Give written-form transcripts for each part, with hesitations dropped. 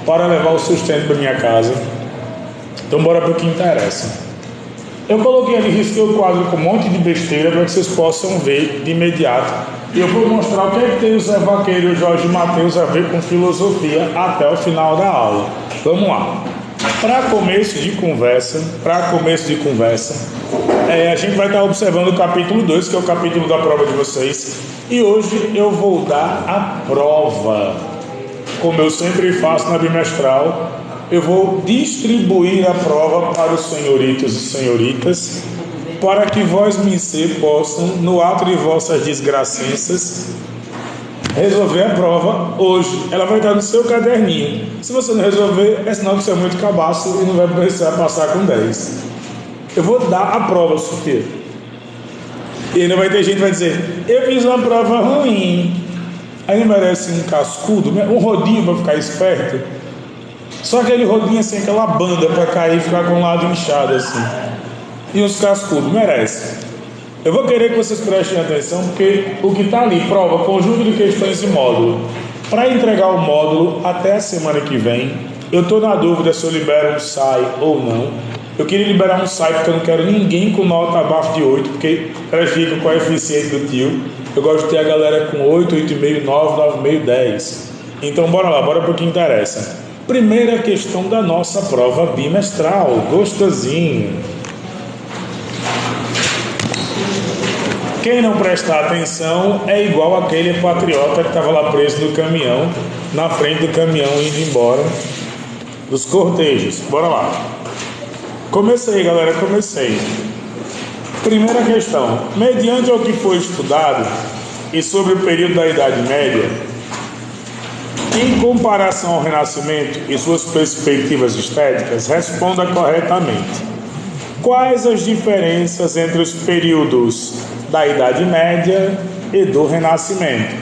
para levar o sustento para minha casa. Então bora para o que interessa. Eu coloquei ali, risquei o quadro com um monte de besteira para que vocês possam ver de imediato. E eu vou mostrar o que é que tem o Zé Vaqueiro e o Jorge Mateus a ver com filosofia até o final da aula. Vamos lá. Para começo de conversa, a gente vai estar observando o capítulo 2, que é o capítulo da prova de vocês. E hoje eu vou dar a prova. Como eu sempre faço na bimestral, eu vou distribuir a prova para os senhoritos e senhoritas, para que vós, mincer, possam, no ato de vossas desgracenças, resolver a prova hoje. Ela vai estar no seu caderninho. Se você não resolver, é sinal que você é muito cabaço e não vai precisar passar com 10. Eu vou dar a prova, Sofia. E ainda vai ter gente que vai dizer: eu fiz uma prova ruim. Aí não merece um cascudo, um rodinho para ficar esperto. Só aquele rodinho assim, aquela banda para cair e ficar com o lado inchado assim. E uns cascudos, merece. Eu vou querer que vocês prestem atenção, porque o que está ali, prova, conjunto de questões e módulo. Para entregar o módulo até a semana que vem, eu estou na dúvida se eu libero um SAI ou não. Eu queria liberar um SAI porque eu não quero ninguém com nota abaixo de 8, porque prejudica o coeficiente do tio. Eu gosto de ter a galera com 8, 8,5, 9, 9,5, 10. Então bora lá, bora para o que interessa. Primeira questão da nossa prova bimestral, gostosinho. Quem não prestar atenção é igual aquele patriota que estava lá preso no caminhão, na frente do caminhão indo embora dos cortejos. Bora lá. Comecei, galera, comecei. Primeira questão. Mediante o que foi estudado e sobre o período da Idade Média, em comparação ao Renascimento e suas perspectivas estéticas, responda corretamente. Quais as diferenças entre os períodos da Idade Média e do Renascimento?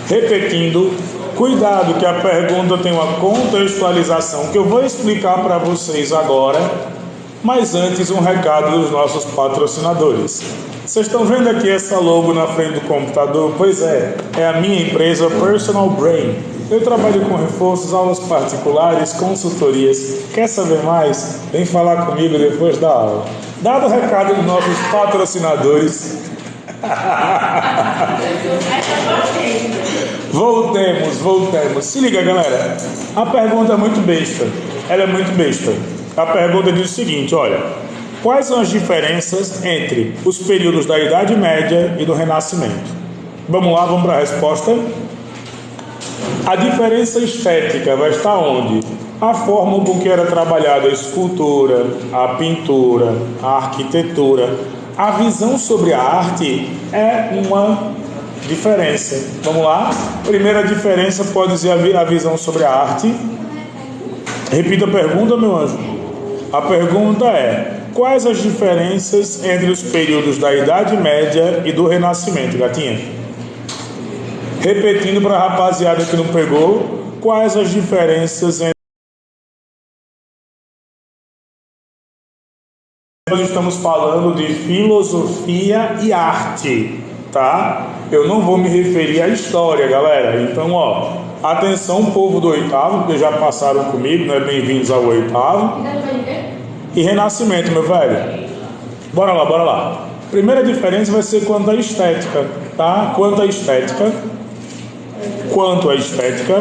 Repetindo, cuidado que a pergunta tem uma contextualização que eu vou explicar para vocês agora, mas antes um recado dos nossos patrocinadores. Vocês estão vendo aqui essa logo na frente do computador? Pois é a minha empresa Personal Brain. Eu trabalho com reforços, aulas particulares, consultorias. Quer saber mais? Vem falar comigo depois da aula. Dado o recado dos nossos patrocinadores. Voltemos. Se liga, galera. A pergunta é muito besta. Ela é muito besta. A pergunta diz o seguinte, olha: quais são as diferenças entre os períodos da Idade Média e do Renascimento? Vamos lá, vamos para a resposta. A diferença estética vai estar onde? A forma com que era trabalhada a escultura, a pintura, a arquitetura. A visão sobre a arte é uma diferença. Vamos lá? Primeira diferença pode ser a visão sobre a arte. Repita a pergunta, meu anjo. A pergunta é: quais as diferenças entre os períodos da Idade Média e do Renascimento, gatinha? Repetindo para a rapaziada que não pegou, quais as diferenças entre... Nós estamos falando de filosofia e arte, tá? Eu não vou me referir à história, galera. Então, atenção, povo do oitavo, porque já passaram comigo, né? Bem-vindos ao oitavo. E Renascimento, meu velho. Bora lá. Primeira diferença vai ser quanto à estética, tá? Quanto à estética,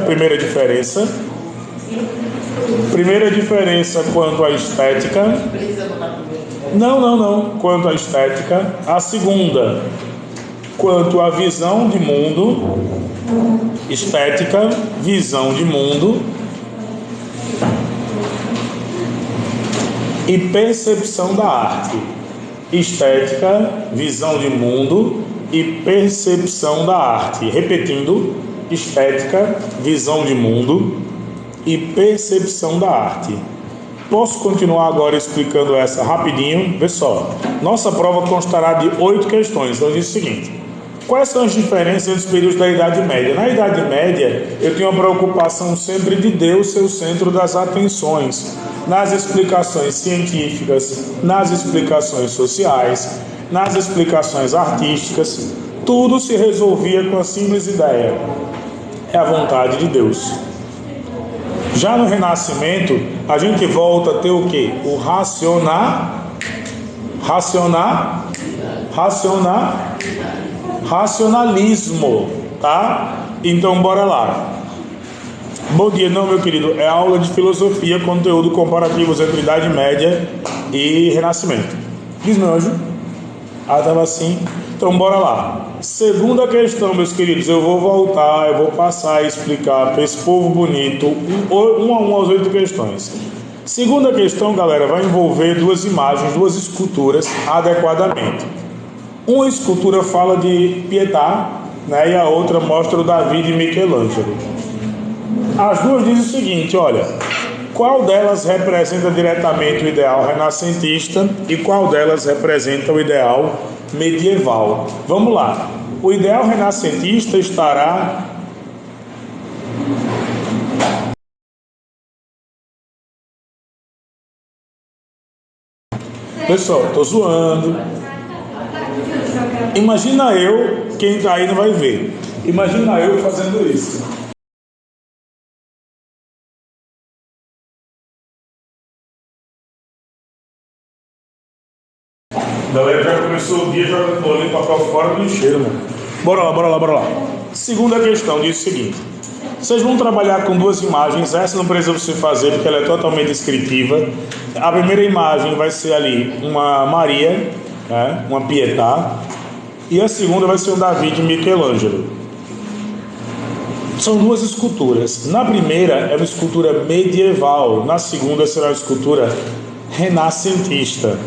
primeira diferença quanto à estética. Não, quanto à estética. A segunda, quanto à visão de mundo. Estética, visão de mundo e percepção da arte. Estética, visão de mundo e percepção da arte. Repetindo, estética, visão de mundo e percepção da arte. Posso continuar agora explicando essa rapidinho? Vê só, nossa prova constará de 8 questões. Então diz o seguinte: quais são as diferenças entre os períodos da Idade Média? Na Idade Média, eu tenho a preocupação sempre de Deus ser o centro das atenções, nas explicações científicas, nas explicações sociais, nas explicações artísticas. Tudo se resolvia com a simples ideia: é a vontade de Deus. Já no Renascimento, a gente volta a ter o quê? O racionalismo, tá? Então, bora lá. Bom dia, não, meu querido. É aula de filosofia, conteúdo comparativos entre Idade Média e Renascimento. Diz, meu anjo. Ah, estava assim. Então, bora lá. Segunda questão, meus queridos. Eu vou voltar, eu vou passar a explicar para esse povo bonito, um a um, as 8 questões. Segunda questão, galera, vai envolver duas imagens, duas esculturas adequadamente. Uma escultura fala de Pietà, né, e a outra mostra o Davi de Michelangelo. As duas dizem o seguinte, olha, qual delas representa diretamente o ideal renascentista e qual delas representa o ideal medieval? Vamos lá. O ideal renascentista estará pessoal, tô zoando. Imagina eu, quem tá aí não vai ver. Imagina eu fazendo isso. A galera já começou o dia jogando bolinho para fora do lixeiro, mano. Bora lá. Segunda questão diz o seguinte: vocês vão trabalhar com duas imagens. Essa não precisa você fazer porque ela é totalmente descritiva. A primeira imagem vai ser ali uma Maria, né, uma Pietà, e a segunda vai ser um Davi de Michelangelo. São duas esculturas. Na primeira é uma escultura medieval, na segunda será uma escultura renascentista,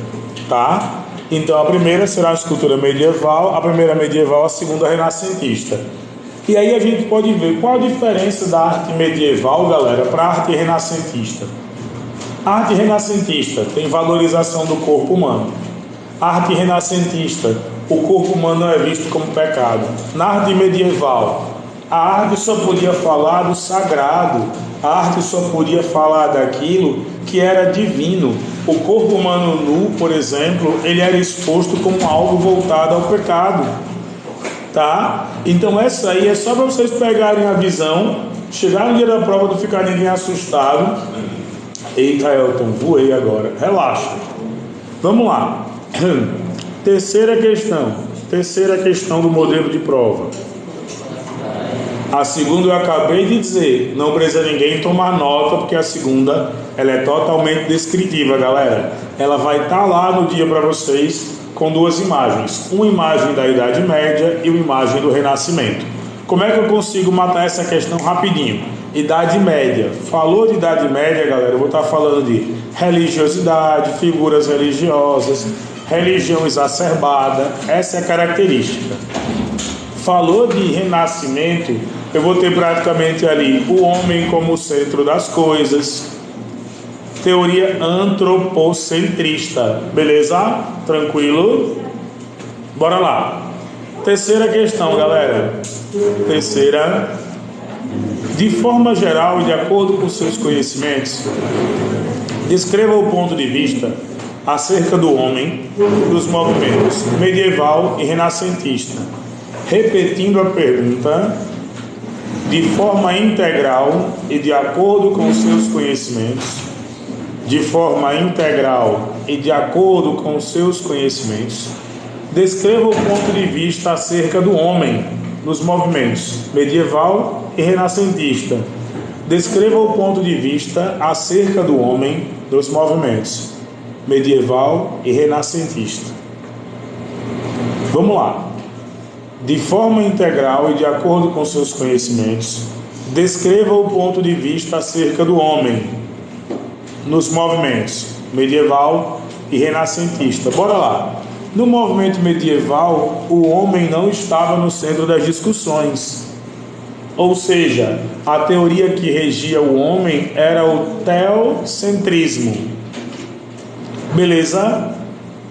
tá? Então a primeira será a escultura medieval, a primeira medieval, a segunda renascentista. E aí a gente pode ver qual a diferença da arte medieval, galera, para a arte renascentista. A arte renascentista tem valorização do corpo humano. A arte renascentista, o corpo humano não é visto como pecado. Na arte medieval, a arte só podia falar do sagrado, a arte só podia falar daquilo que era divino. O corpo humano nu, por exemplo, ele era exposto como algo voltado ao pecado, tá? Então essa aí é só para vocês pegarem a visão, chegar no dia da prova, não ficar ninguém assustado. Eita, Elton, voei agora, relaxa. Vamos lá. Terceira questão do modelo de prova. A segunda eu acabei de dizer, não precisa ninguém tomar nota, porque a segunda ela é totalmente descritiva, galera. Ela vai estar lá no dia para vocês com duas imagens, uma imagem da Idade Média e uma imagem do Renascimento. Como é que eu consigo matar essa questão rapidinho? Idade Média. Falou de Idade Média, galera, eu vou estar falando de religiosidade, figuras religiosas, religião exacerbada, essa é a característica. Falou de Renascimento, eu vou ter praticamente ali o homem como o centro das coisas, teoria antropocentrista, beleza? Tranquilo? Bora lá. Terceira questão, galera. De forma geral e de acordo com seus conhecimentos, descreva o ponto de vista acerca do homem dos movimentos medieval e renascentista. Repetindo a pergunta, de forma integral e de acordo com seus conhecimentos, descreva o ponto de vista acerca do homem nos movimentos medieval e renascentista. Descreva o ponto de vista acerca do homem nos movimentos medieval e renascentista. Vamos lá. De forma integral e de acordo com seus conhecimentos, descreva o ponto de vista acerca do homem nos movimentos medieval e renascentista. Bora lá. No movimento medieval, o homem não estava no centro das discussões. Ou seja, a teoria que regia o homem era o teocentrismo. Beleza?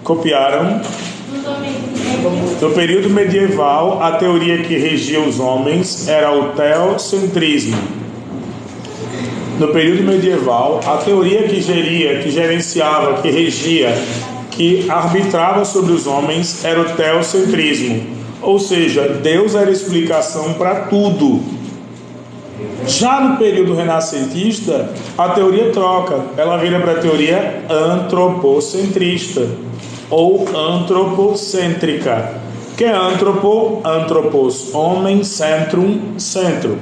Copiaram? No período medieval, a teoria que regia os homens era o teocentrismo. No período medieval, a teoria que gerenciava, que regia, que arbitrava sobre os homens era o teocentrismo. Ou seja, Deus era a explicação para tudo. Já no período renascentista, a teoria troca, ela vira para a teoria antropocentrista ou antropocêntrica, que é antropos, homem, centrum, centro.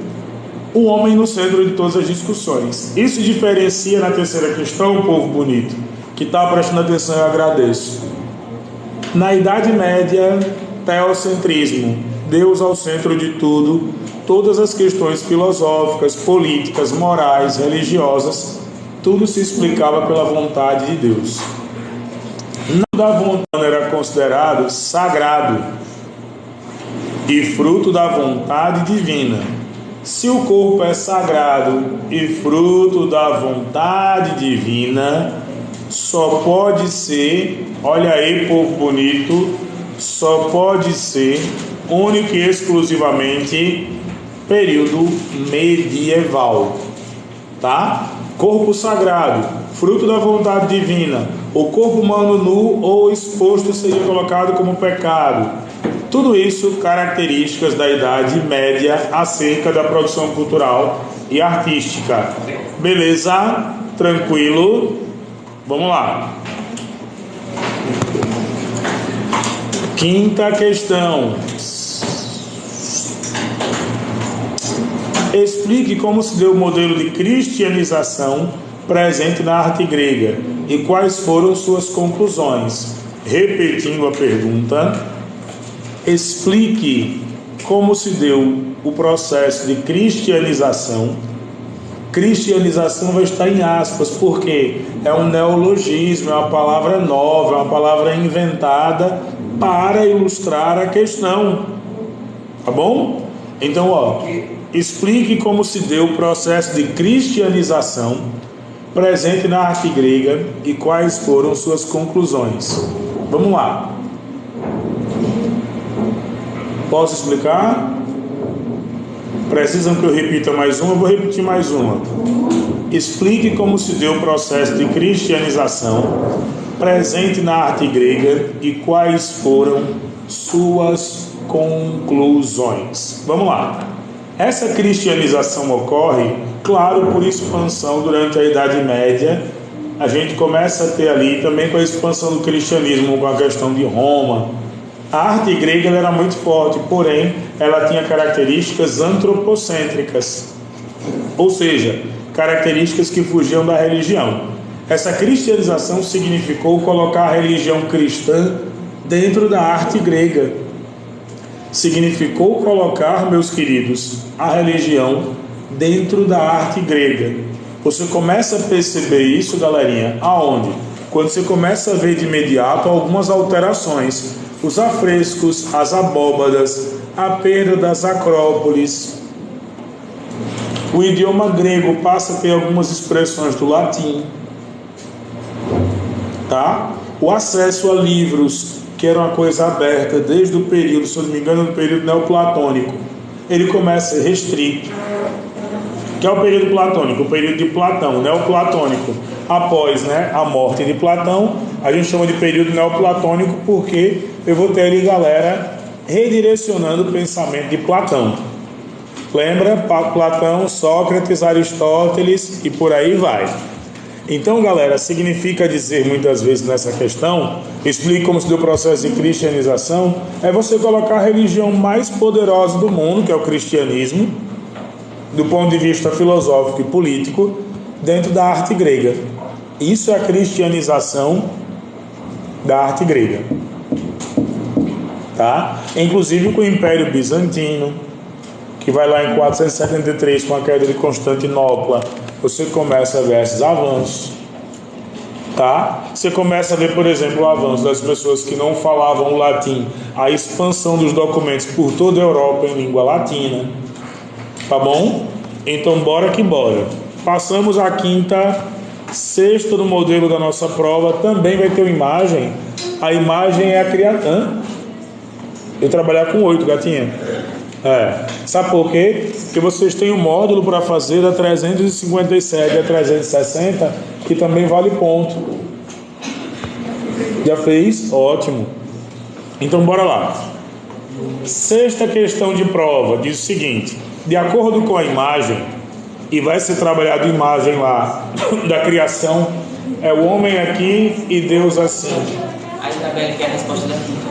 O homem no centro de todas as discussões. Isso diferencia na terceira questão, povo bonito, que está prestando atenção, eu agradeço. Na Idade Média, teocentrismo, Deus ao centro de tudo, todas as questões filosóficas, políticas, morais, religiosas, tudo se explicava pela vontade de Deus. Não da vontade era considerado sagrado e fruto da vontade divina. Se o corpo é sagrado e fruto da vontade divina, só pode ser, olha aí, povo bonito, só pode ser único e exclusivamente período medieval, tá? Corpo sagrado, fruto da vontade divina, o corpo humano nu ou exposto seria colocado como pecado. Tudo isso características da Idade Média acerca da produção cultural e artística. Beleza? Tranquilo? Vamos lá. Quinta questão. Explique como se deu o modelo de cristianização presente na arte grega e quais foram suas conclusões. Repetindo a pergunta, explique como se deu o processo de cristianização. Cristianização vai estar em aspas, porque é um neologismo, é uma palavra nova, é uma palavra inventada para ilustrar a questão. Tá bom? Então, explique como se deu o processo de cristianização presente na arte grega e quais foram suas conclusões. Vamos lá. Posso explicar? Precisam que eu repita mais uma? Eu vou repetir mais uma. Explique como se deu o processo de cristianização presente na arte grega e quais foram suas conclusões. Vamos lá. Essa cristianização ocorre, claro, por expansão durante a Idade Média. A gente começa a ter ali também com a expansão do cristianismo, com a questão de Roma. A arte grega era muito forte, porém, ela tinha características antropocêntricas, ou seja, características que fugiam da religião. Essa cristianização significou colocar a religião cristã dentro da arte grega. Significou colocar, meus queridos, a religião dentro da arte grega. Você começa a perceber isso, galerinha, aonde? Quando você começa a ver de imediato algumas alterações. Os afrescos, as abóbadas, a perda das acrópolis. O idioma grego passa a ter algumas expressões do latim. Tá? O acesso a livros, que era uma coisa aberta desde o período, se eu não me engano, do período neoplatônico, ele começa a ser restrito. Que é o período platônico, o período de Platão, neoplatônico. Após a morte de Platão, a gente chama de período neoplatônico porque eu vou ter ali, galera, redirecionando o pensamento de Platão. Lembra? Platão, Sócrates, Aristóteles e por aí vai. Então, galera, significa dizer muitas vezes nessa questão, explique como se deu o processo de cristianização, é você colocar a religião mais poderosa do mundo, que é o cristianismo, do ponto de vista filosófico e político, dentro da arte grega. Isso é a cristianização da arte grega. Tá? Inclusive com o Império Bizantino, que vai lá em 473 com a queda de Constantinopla, você começa a ver esses avanços. Tá? Você começa a ver, por exemplo, o avanço das pessoas que não falavam o latim, a expansão dos documentos por toda a Europa em língua latina. Tá bom? Então bora que bora. Passamos a quinta, sexta do modelo da nossa prova. Também vai ter uma imagem. A imagem é a criação. Eu trabalhar com 8, gatinha. Sabe por quê? Porque vocês têm um módulo para fazer da 357 a 360, que também vale ponto. Já fez? Ótimo. Então bora lá. Sexta questão de prova diz o seguinte: de acordo com a imagem, e vai ser trabalhado a imagem lá da criação, é o homem aqui e Deus assim. Aí também quer a resposta da quinta.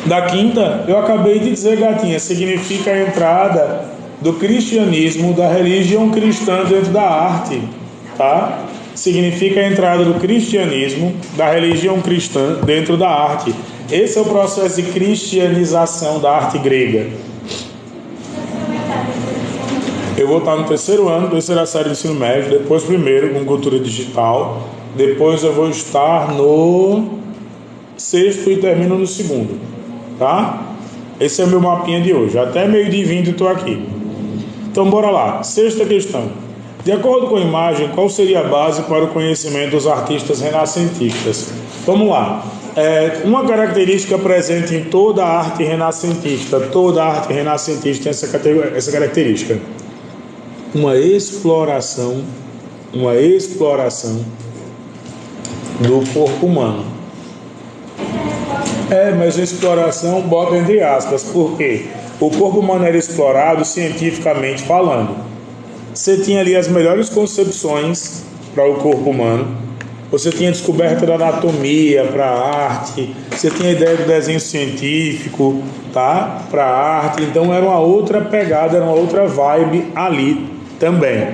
Da quinta, eu acabei de dizer, gatinha, significa a entrada do cristianismo, da religião cristã dentro da arte, tá? Significa a entrada do cristianismo, da religião cristã dentro da arte. Esse é o processo de cristianização da arte grega. Eu vou estar no terceiro ano, terceira série do ensino médio, depois primeiro com cultura digital, depois eu vou estar no sexto e termino no segundo, tá? Esse é o meu mapinha de hoje, até meio de 20 eu estou aqui. Então bora lá, sexta questão. De acordo com a imagem, qual seria a base para o conhecimento dos artistas renascentistas? Vamos lá. Uma característica presente em toda a arte renascentista tem essa característica. Uma exploração do corpo humano. Mas a exploração bota entre aspas, por quê? O corpo humano era explorado cientificamente falando. Você tinha ali as melhores concepções para o corpo humano, você tinha descoberta da anatomia para a arte, você tinha ideia do desenho científico, tá? Para a arte, então era uma outra pegada, era uma outra vibe ali também.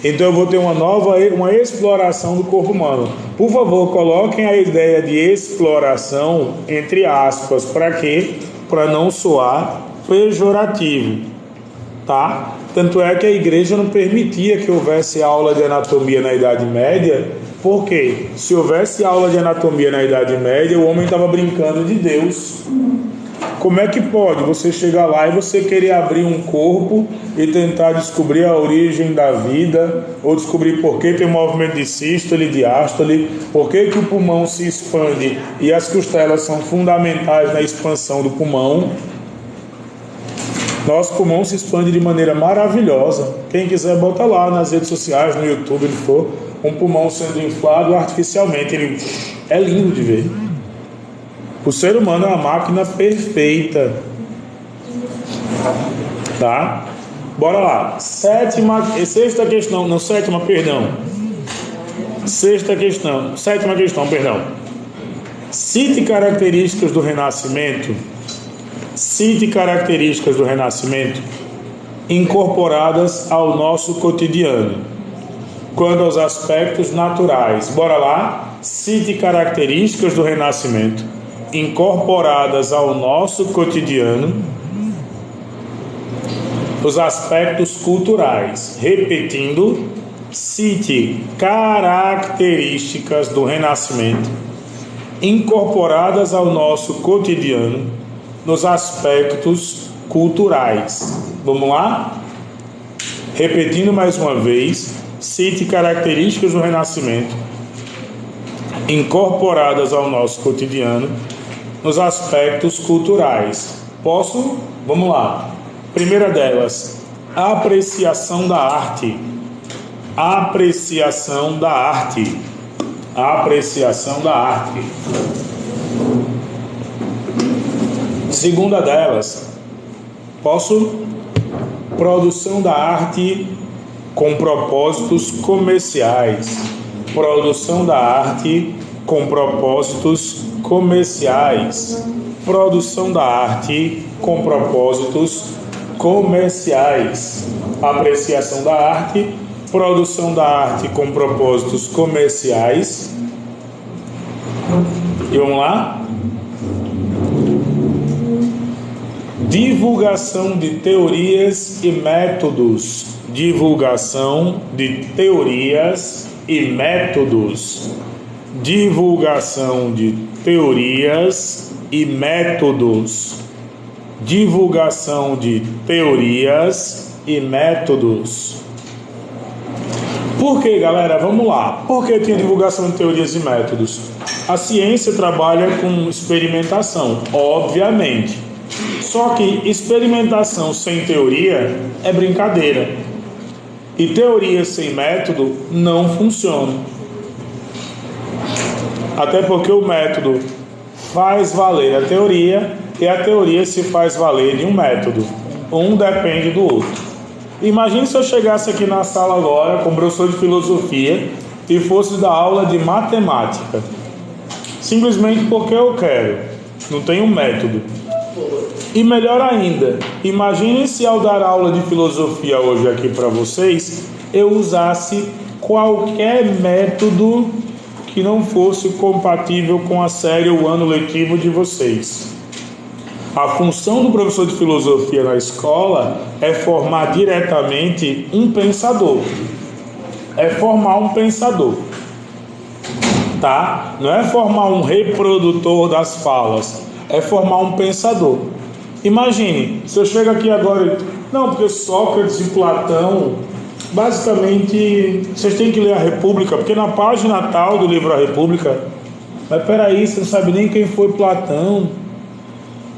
Então eu vou ter uma exploração do corpo humano. Por favor, coloquem a ideia de exploração entre aspas, para quê? Para não soar pejorativo, tá? Tanto é que a igreja não permitia que houvesse aula de anatomia na Idade Média, porque se houvesse aula de anatomia na Idade Média, o homem estava brincando de Deus. Como é que pode você chegar lá e você querer abrir um corpo e tentar descobrir a origem da vida, ou descobrir por que tem um movimento de sístole e diástole, por que o pulmão se expande e as costelas são fundamentais na expansão do pulmão? Nosso pulmão se expande de maneira maravilhosa. Quem quiser, bota lá nas redes sociais, no YouTube, onde for, um pulmão sendo inflado artificialmente. Ele é lindo de ver. O ser humano é uma máquina perfeita. Tá? Bora lá. Sétima questão, perdão. Cite características do Renascimento incorporadas ao nosso cotidiano, quanto aos aspectos naturais. Bora lá. Cite características do Renascimento incorporadas ao nosso cotidiano, os aspectos culturais. Repetindo, cite características do Renascimento incorporadas ao nosso cotidiano, nos aspectos culturais. Vamos lá? Repetindo mais uma vez, cite características do Renascimento incorporadas ao nosso cotidiano, nos aspectos culturais. Posso? Vamos lá. Primeira delas, apreciação da arte. Apreciação da arte. Apreciação da arte. Segunda delas, posso? Produção da arte com propósitos comerciais. Produção da arte com propósitos comerciais. Produção da arte com propósitos comerciais. Apreciação da arte, produção da arte com propósitos comerciais. E vamos lá? Divulgação de teorias e métodos. Divulgação de teorias e métodos. Divulgação de teorias e métodos. Divulgação de teorias e métodos. Por que, galera? Vamos lá. Por que tem divulgação de teorias e métodos? A ciência trabalha com experimentação, obviamente. Só que experimentação sem teoria é brincadeira. E teoria sem método não funciona. Até porque o método faz valer a teoria e a teoria se faz valer de um método. Um depende do outro. Imagine se eu chegasse aqui na sala agora como professor de filosofia e fosse dar aula de matemática. Simplesmente porque eu quero. Não tem um método. E melhor ainda, imagine se ao dar aula de filosofia hoje aqui para vocês, eu usasse qualquer método que não fosse compatível com a série ou ano letivo de vocês. A função do professor de filosofia na escola é formar diretamente um pensador. É formar um pensador. Tá? Não é formar um reprodutor das falas. É formar um pensador. Imagine, se eu chego aqui agora... Não, porque Sócrates e Platão... Basicamente, vocês têm que ler a República, porque na página tal do livro A República... Mas peraí, você não sabe nem quem foi Platão...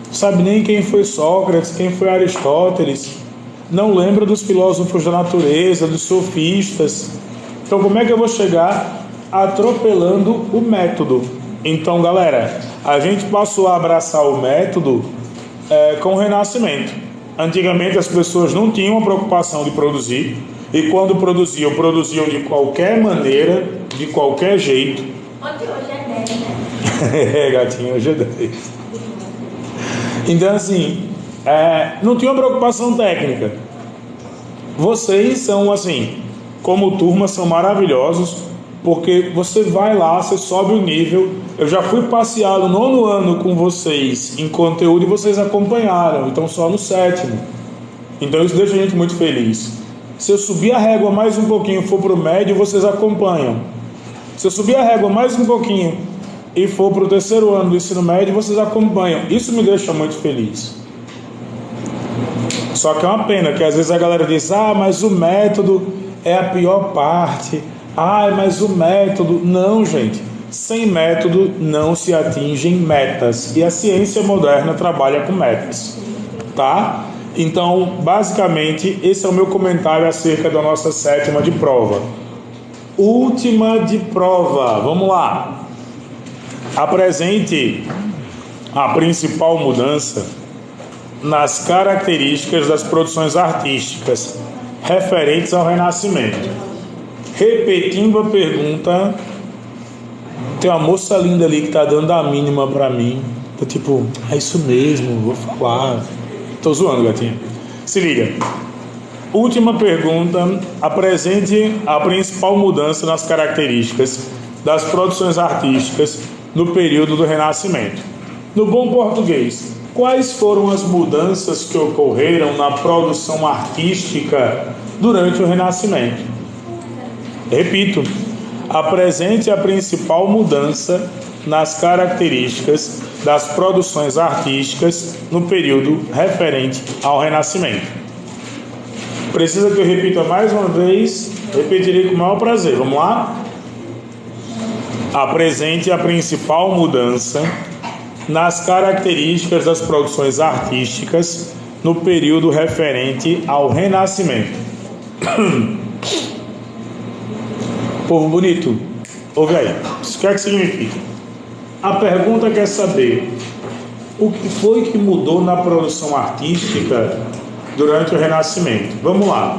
Não sabe nem quem foi Sócrates, quem foi Aristóteles, não lembra dos filósofos da natureza, dos sofistas. Então como é que eu vou chegar atropelando o método? Então, galera, a gente passou a abraçar o método com o Renascimento. Antigamente as pessoas não tinham a preocupação de produzir, e quando produziam de qualquer maneira, de qualquer jeito. Hoje é 10, né? Gatinho, hoje é 10. Então, assim, não tinha uma preocupação técnica. Vocês são, assim, como turma, são maravilhosos, porque você vai lá, você sobe o nível. Eu já fui passear no 9º ano com vocês em conteúdo e vocês acompanharam, então só no 7º. Então isso deixa a gente muito feliz. Se eu subir a régua mais um pouquinho e for para o médio, vocês acompanham. Se eu subir a régua mais um pouquinho e for para o 3º ano do ensino médio, vocês acompanham. Isso me deixa muito feliz. Só que é uma pena que às vezes a galera diz: mas o método é a pior parte. Mas o método... Não, gente. Sem método não se atingem metas. E a ciência moderna trabalha com metas. Tá? Então, basicamente, esse é o meu comentário acerca da nossa 7ª de prova. Última de prova. Vamos lá. Apresente a principal mudança nas características das produções artísticas referentes ao Renascimento. Repetindo a pergunta, tem uma moça linda ali que está dando a mínima para mim. Tô tipo, é isso mesmo, vou falar. Tô zoando, gatinha. Se liga. Última pergunta. Apresente a principal mudança nas características das produções artísticas no período do Renascimento. No bom português, quais foram as mudanças que ocorreram na produção artística durante o Renascimento? Repito, apresente a principal mudança nas características das produções artísticas no período referente ao Renascimento. Precisa que eu repita mais uma vez? Repetirei com o maior prazer. Vamos lá? Apresente a principal mudança nas características das produções artísticas no período referente ao Renascimento. Povo bonito, ouve aí. Isso que significa? A pergunta quer saber o que foi que mudou na produção artística durante o Renascimento. Vamos lá.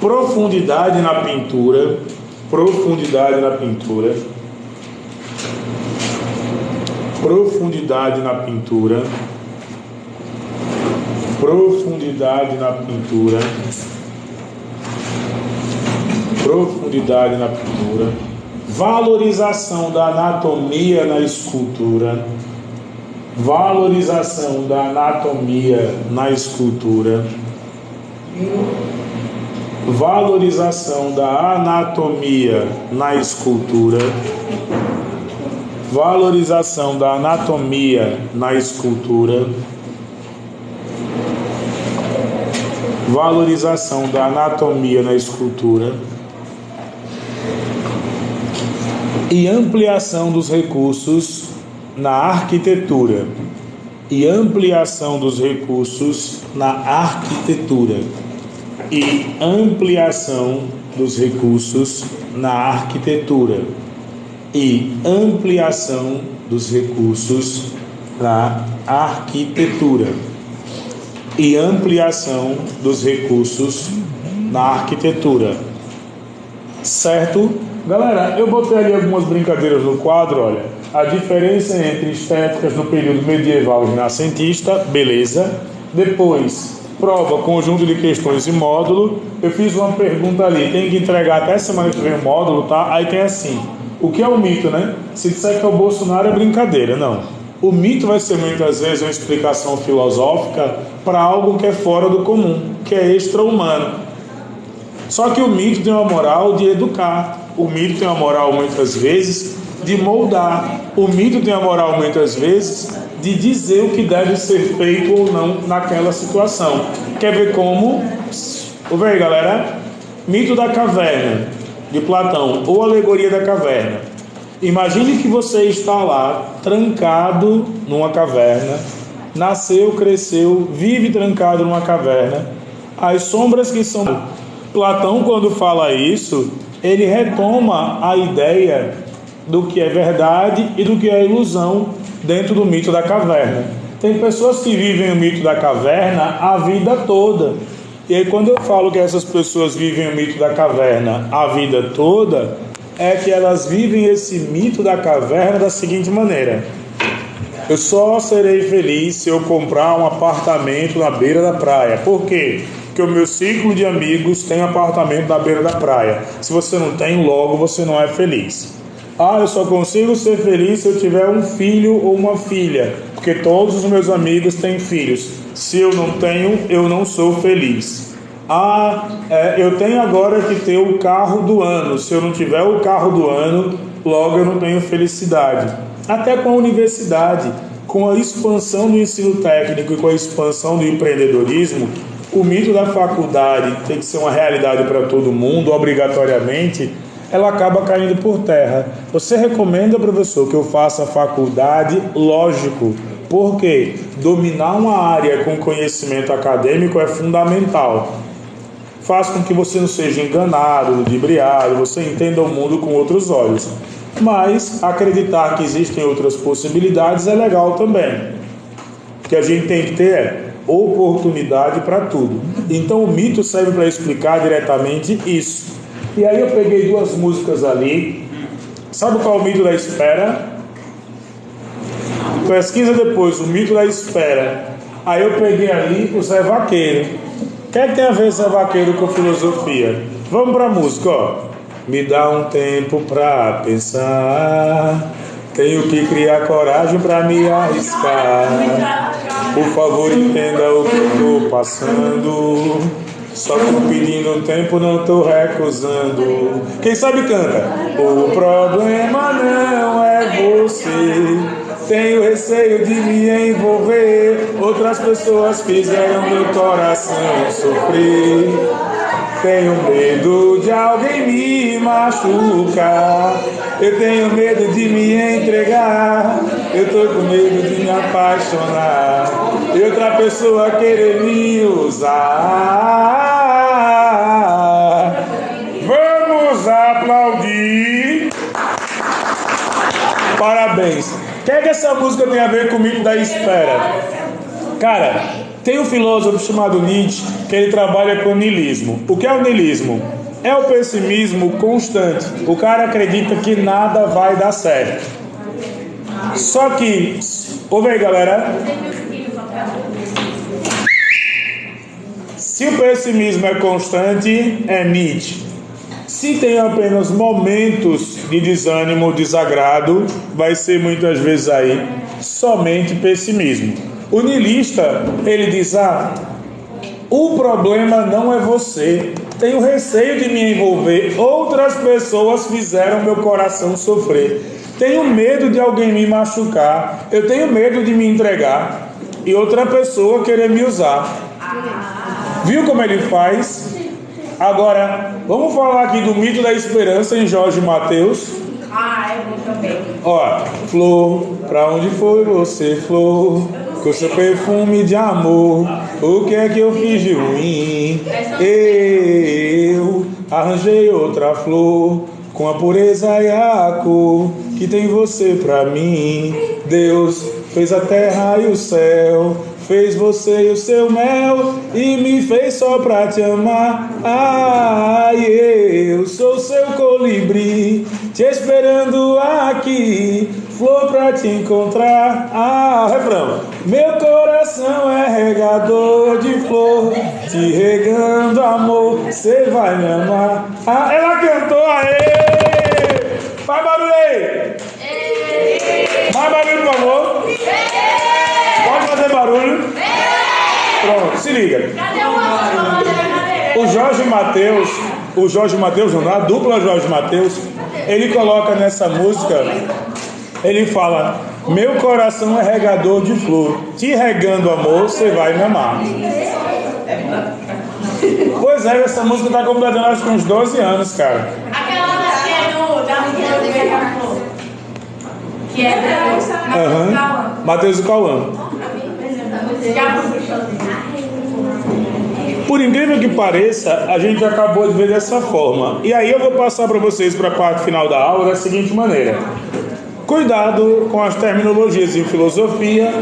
Profundidade na pintura. Profundidade na pintura. Profundidade na pintura. Profundidade na pintura. Profundidade na pintura. Valorização da anatomia na escultura. Valorização da anatomia na escultura. Valorização da anatomia na escultura. Valorização da anatomia na escultura. Valorização da anatomia na escultura. E ampliação dos recursos na arquitetura. E ampliação dos recursos na arquitetura. E ampliação dos recursos na arquitetura. E ampliação dos recursos na arquitetura. E ampliação dos recursos na arquitetura. Certo? Galera, eu botei ali algumas brincadeiras no quadro, olha. A diferença entre estéticas no período medieval e renascentista, beleza. Depois, prova, conjunto de questões e módulo. Eu fiz uma pergunta ali, tem que entregar até semana que vem o módulo, tá? Aí tem assim, o que é o mito, né? Se disser que é o Bolsonaro é brincadeira, não. O mito vai ser muitas vezes uma explicação filosófica para algo que é fora do comum, que é extra-humano. Só que o mito tem uma moral de educar, o mito tem uma moral muitas vezes de moldar, o mito tem uma moral muitas vezes de dizer o que deve ser feito ou não naquela situação. Quer ver como? Ouve aí, galera. Mito da caverna, de Platão, ou alegoria da caverna. Imagine que você está lá, trancado numa caverna, nasceu, cresceu, vive trancado numa caverna. As sombras que são... Platão, quando fala isso, ele retoma a ideia do que é verdade e do que é ilusão dentro do mito da caverna. Tem pessoas que vivem o mito da caverna a vida toda. E aí, quando eu falo que essas pessoas vivem o mito da caverna a vida toda, é que elas vivem esse mito da caverna da seguinte maneira: eu só serei feliz se eu comprar um apartamento na beira da praia. Por quê? Porque o meu ciclo de amigos tem apartamento na beira da praia. Se você não tem, logo você não é feliz. Ah, eu só consigo ser feliz se eu tiver um filho ou uma filha, porque todos os meus amigos têm filhos. Se eu não tenho, eu não sou feliz. Eu tenho agora que ter o carro do ano. Se eu não tiver o carro do ano, logo eu não tenho felicidade. Até com a universidade, com a expansão do ensino técnico e com a expansão do empreendedorismo, o mito da faculdade tem que ser uma realidade para todo mundo, obrigatoriamente, ela acaba caindo por terra. Você recomenda, professor, que eu faça a faculdade? Lógico. Por quê? Dominar uma área com conhecimento acadêmico é fundamental. Faz com que você não seja enganado, ludibriado, você entenda o mundo com outros olhos. Mas acreditar que existem outras possibilidades é legal também. O que a gente tem que ter é oportunidade para tudo. Então o mito serve para explicar diretamente isso. E aí eu peguei duas músicas ali. Sabe qual é o mito da espera? Pesquisa depois, o mito da espera. Aí eu peguei ali o Zé Vaqueiro. O que é que tem a ver Zé Vaqueiro com filosofia? Vamos para a música, ó. Me dá um tempo para pensar, tenho que criar coragem para me arriscar. Por favor, entenda o que eu tô passando. Só tô pedindo um tempo, não tô recusando. Quem sabe canta. O problema não é você. Tenho receio de me envolver. Outras pessoas fizeram meu coração sofrer. Tenho medo de alguém me machucar. Eu tenho medo de me entregar. Eu tô com medo de me apaixonar e outra pessoa querer me usar. Vamos aplaudir. Parabéns. O que é que essa música tem a ver com o mito da espera? Cara, tem um filósofo chamado Nietzsche que ele trabalha com o niilismo. O que é o niilismo? É o pessimismo constante. O cara acredita que nada vai dar certo. Só que, ouve aí, galera. Se o pessimismo é constante, é Nietzsche. Se tem apenas momentos de desânimo, desagrado, vai ser muitas vezes aí somente pessimismo. O niilista, ele diz: o problema não é você. Tenho receio de me envolver. Outras pessoas fizeram meu coração sofrer. Tenho medo de alguém me machucar. Eu tenho medo de me entregar e outra pessoa querer me usar. Viu como ele faz? Agora, vamos falar aqui do mito da esperança em Jorge Mateus. É bom também. Ó, flor, pra onde foi você, flor? Com seu perfume de amor, o que é que eu fiz de ruim? Eu arranjei outra flor com a pureza e a cor que tem você pra mim. Deus fez a terra e o céu, fez você e o seu mel e me fez só pra te amar. Ai, eu sou seu colibri, te esperando aqui, flor pra te encontrar. Ah, refrão. Meu coração é regador de flor, te regando amor, cê vai me amar. Ah, ela cantou, aê! Faz barulho aí! Mais barulho, por favor. Pode fazer barulho. Pronto, se liga. O Jorge Mateus, não, a dupla Jorge Mateus, ele coloca nessa música, ele fala: meu coração é regador de flor, te regando amor, você vai me amar. Pois é, essa música está completando acho que uns 12 anos, cara. Aquela que é da flor. Que é da Mateus e Cauã. Por incrível que pareça, a gente acabou de ver dessa forma. E aí eu vou passar para vocês para a parte final da aula da seguinte maneira: cuidado com as terminologias em filosofia,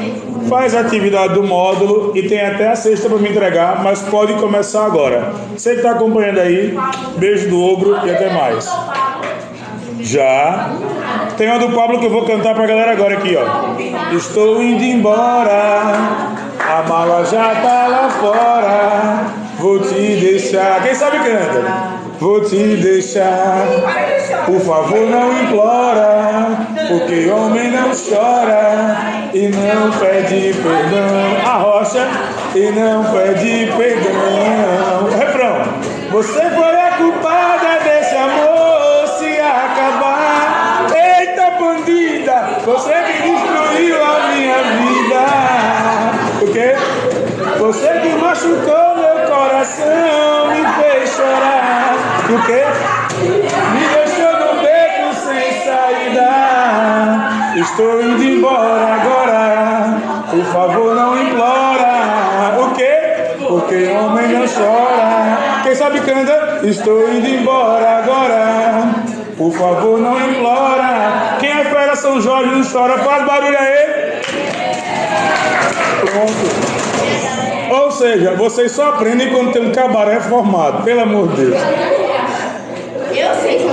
faz a atividade do módulo e tem até a sexta para me entregar, mas pode começar agora. Você que está acompanhando aí, beijo do ogro e até mais. Já. Tem uma do Pablo que eu vou cantar pra galera agora aqui, ó. Estou indo embora, a mala já tá lá fora, vou te deixar. Quem sabe canta? Vou te deixar, por favor não implora, porque homem não chora e não pede perdão. A rocha e não pede perdão. Refrão. Você foi a culpada desse amor se acabar. Eita bandida, você que destruiu a minha vida. O quê? Você que machucou meu coração, me fez chorar. O quê? Me deixou no beco sem saída. Estou indo embora agora, por favor não implora. O quê? Porque homem não chora. Quem sabe canta? Estou indo embora agora, por favor não implora. Quem é fera São Jorge não chora, faz barulho aí. Pronto. Ou seja, vocês só aprendem quando tem um cabaré formado, pelo amor de Deus. Eu sei.